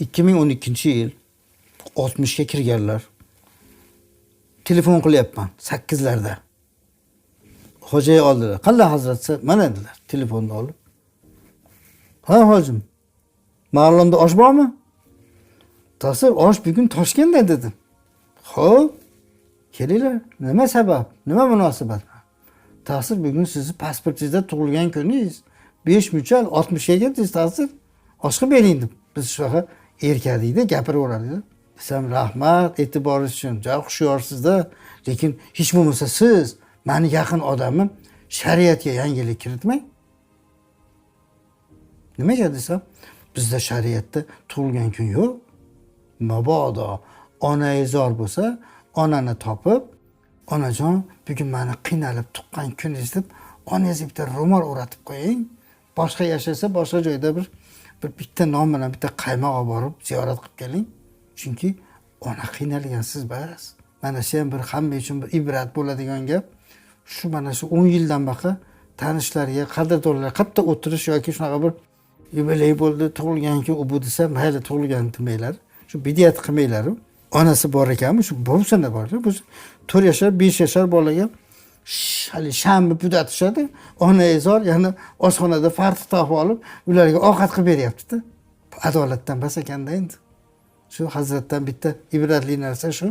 2012-yil 60ga kirganlar. Telefon qilyapman 8larda. Xo'jay oldilar. "Qanday hazratsa?" "Mana" dedilar, telefonni olib. "Ha, hojim. Ma'lumda osh bormi?" "Ta'sir, osh bugun Toshkentda" dedim. "Xo'p, kelinglar. Nima sabab? Nima munosabat?" "Ta'sir, bugun sizni pasportingizda tug'ilgan kuningiz. 5 muchal 60ga kirdingiz, Ta'sir. Oshqa bering" deb. Biz shunaqa erkaklikda gapiraveradi. Desam, "Rahmat e'tiboringiz uchun. Juda hushyorsiz-da. Lekin hech bo'lmasa siz, meni yaqin odamim, shariatga yangilik kiritmang." Nimaga desam, bizda shariatda tug'ilgan kun yo'q. Mabodo onangizor bo'lsa, onani topib, "Onajon, bugun meni qiynalib tuqqan kuningiz" deb onangizga bitta ro'mol o'ratib qo'ying. Boshqa yashasa, boshqa joyda bitta non bilan bitta qaymoq olib borib ziyorat qilib keling. Chunki ona qiynalgansiz bas. Mana shu ham bir hamma uchun bir ibrat bo'ladigan gap. Shu mana shu 10 yildan baqa tanishlariga, qadrdonlarga qayerda o'tirish yoki shunaqa bir yubiley bo'ldi, tug'ilgan kun u bu desa, mayli tug'ilgan demanglar. Shu bidiyat qilmanglar. Onasi bor ekanmi, shu bo'lsa-da bor. Bu 4 yashar, 5 yashar bolaga hali shamni pudatishadi. Onangizor yana oshxonada farti topib olib, ularga ovqat qilib beryapti-da. Adolatdan bas ekanda endi. Shu hazratdan bitta ibratli narsa shu.